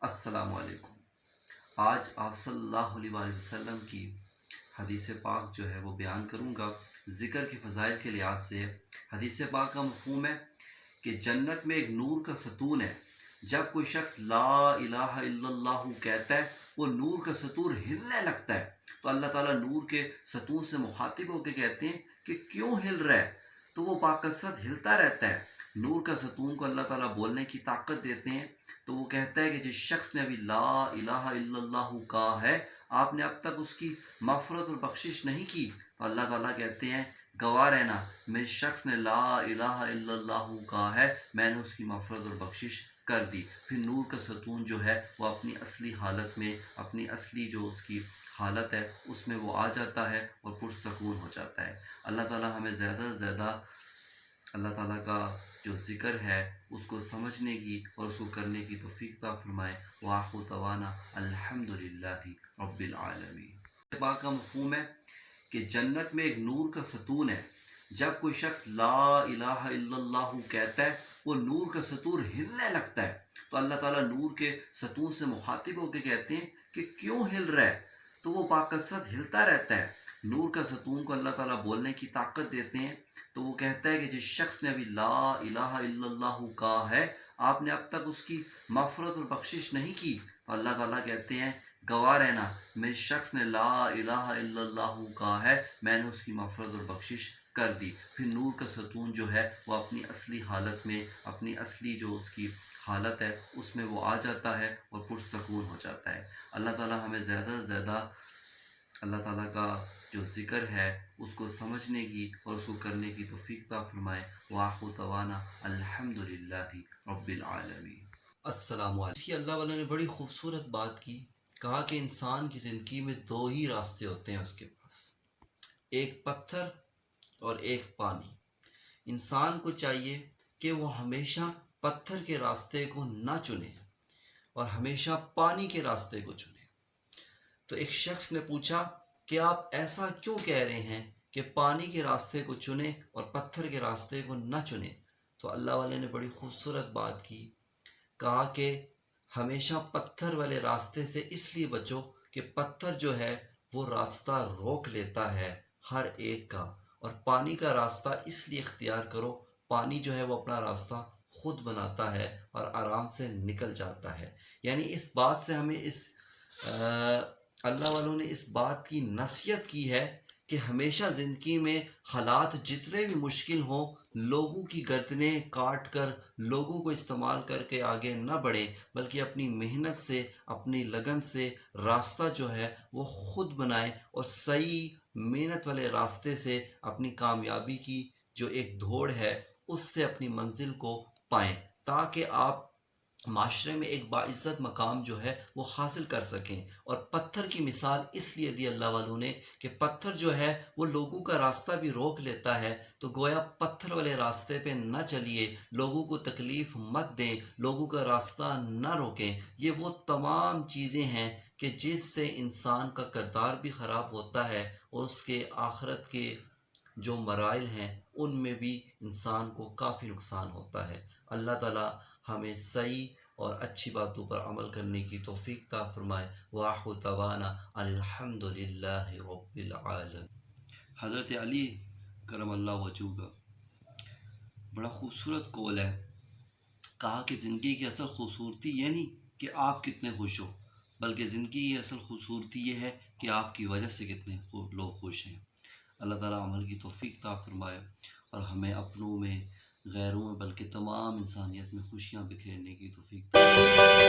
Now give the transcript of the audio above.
السلام علیکم۔ آج آپ صلی اللہ علیہ وآلہ وسلم کی حدیث پاک جو ہے وہ بیان کروں گا۔ ذکر کے فضائل کے لحاظ سے حدیث پاک کا مفہوم ہے کہ جنت میں ایک نور کا ستون ہے۔ جب کوئی شخص لا الہ الا اللہ کہتا ہے وہ نور کا ستون ہلنے لگتا ہے، تو اللہ تعالیٰ نور کے ستون سے مخاطب ہو کے کہتے ہیں کہ کیوں ہل رہا ہے، تو وہ باکثرت ہلتا رہتا ہے۔ نور کا ستون کو اللہ تعالیٰ بولنے کی طاقت دیتے ہیں، تو وہ کہتا ہے کہ جس شخص نے ابھی لا الہ الا اللہ کہا ہے، آپ نے اب تک اس کی مغفرت اور بخشش نہیں کی، تو اللہ تعالیٰ کہتے ہیں گواہ رہنا، میں شخص نے لا الہ الا اللہ کہا ہے، میں نے اس کی مغفرت اور بخشش کر دی۔ پھر نور کا ستون جو ہے وہ اپنی اصلی حالت میں، اپنی اصلی جو اس کی حالت ہے اس میں وہ آ جاتا ہے اور پرسکون ہو جاتا ہے۔ اللہ تعالیٰ ہمیں زیادہ سے زیادہ اللہ تعالیٰ کا جو ذکر ہے اس کو سمجھنے کی اور اس کو کرنے کی توفیق عطا فرمائے۔ وآخر دعوانا الحمدللہ رب العالمین۔ پاک کا مفہوم ہے کہ جنت میں ایک نور کا ستون ہے۔ جب کوئی شخص لا الہ الا اللہ کہتا ہے وہ نور کا ستون ہلنے لگتا ہے، تو اللہ تعالیٰ نور کے ستون سے مخاطب ہو کے کہتے ہیں کہ کیوں ہل رہا ہے، تو وہ باکثرت ہلتا رہتا ہے۔ نور کا ستون کو اللہ تعالیٰ بولنے کی طاقت دیتے ہیں، تو وہ کہتا ہے کہ جس شخص نے ابھی لا الہ الا اللہ کہا ہے، آپ نے اب تک اس کی مغفرت اور بخشش نہیں کی، تو اللہ تعالیٰ کہتے ہیں گواہ رہنا، میں شخص نے لا الہ الا اللہ کہا ہے، میں نے اس کی مغفرت اور بخشش کر دی۔ پھر نور کا ستون جو ہے وہ اپنی اصلی حالت میں، اپنی اصلی جو اس کی حالت ہے اس میں وہ آ جاتا ہے اور پرسکون ہو جاتا ہے۔ اللہ تعالیٰ ہمیں زیادہ سے زیادہ اللہ تعالیٰ کا جو ذکر ہے اس کو سمجھنے کی اور اس کو کرنے کی توفیق عطا فرمائے۔ وآخر دعوانا الحمدللہ رب العالمین۔ السلام علیکم۔ اللہ والے نے بڑی خوبصورت بات کی، کہا کہ انسان کی زندگی میں دو ہی راستے ہوتے ہیں اس کے پاس، ایک پتھر اور ایک پانی۔ انسان کو چاہیے کہ وہ ہمیشہ پتھر کے راستے کو نہ چنے اور ہمیشہ پانی کے راستے کو چنے۔ تو ایک شخص نے پوچھا کہ آپ ایسا کیوں کہہ رہے ہیں کہ پانی کے راستے کو چنیں اور پتھر کے راستے کو نہ چنیں؟ تو اللہ والے نے بڑی خوبصورت بات کی، کہا کہ ہمیشہ پتھر والے راستے سے اس لیے بچو کہ پتھر جو ہے وہ راستہ روک لیتا ہے ہر ایک کا، اور پانی کا راستہ اس لیے اختیار کرو، پانی جو ہے وہ اپنا راستہ خود بناتا ہے اور آرام سے نکل جاتا ہے۔ یعنی اس بات سے ہمیں اللہ والوں نے اس بات کی نصیحت کی ہے کہ ہمیشہ زندگی میں حالات جتنے بھی مشکل ہوں، لوگوں کی گردنیں کاٹ کر، لوگوں کو استعمال کر کے آگے نہ بڑھیں، بلکہ اپنی محنت سے، اپنی لگن سے راستہ جو ہے وہ خود بنائیں اور صحیح محنت والے راستے سے اپنی کامیابی کی جو ایک دوڑ ہے اس سے اپنی منزل کو پائیں، تاکہ آپ معاشرے میں ایک باعزت مقام جو ہے وہ حاصل کر سکیں۔ اور پتھر کی مثال اس لیے دی اللہ والوں نے کہ پتھر جو ہے وہ لوگوں کا راستہ بھی روک لیتا ہے، تو گویا پتھر والے راستے پہ نہ چلیے، لوگوں کو تکلیف مت دیں، لوگوں کا راستہ نہ روکیں۔ یہ وہ تمام چیزیں ہیں کہ جس سے انسان کا کردار بھی خراب ہوتا ہے اور اس کے آخرت کے جو مراحل ہیں ان میں بھی انسان کو کافی نقصان ہوتا ہے۔ اللہ تعالیٰ ہمیں صحیح اور اچھی باتوں پر عمل کرنے کی توفیق عطا فرمائے۔ وآخر دعوانا الحمدللہ رب العالمین۔ حضرت علی کرم اللہ وجہہ کا بڑا خوبصورت قول ہے، کہا کہ زندگی کی اصل خوبصورتی یہ نہیں کہ آپ کتنے خوش ہو، بلکہ زندگی کی اصل خوبصورتی یہ ہے کہ آپ کی وجہ سے کتنے لوگ خوش ہیں۔ اللہ تعالیٰ عمل کی توفیق عطا فرمائے اور ہمیں اپنوں میں، غیروں میں، بلکہ تمام انسانیت میں خوشیاں بکھیرنے کی توفیق عطا فرمائے۔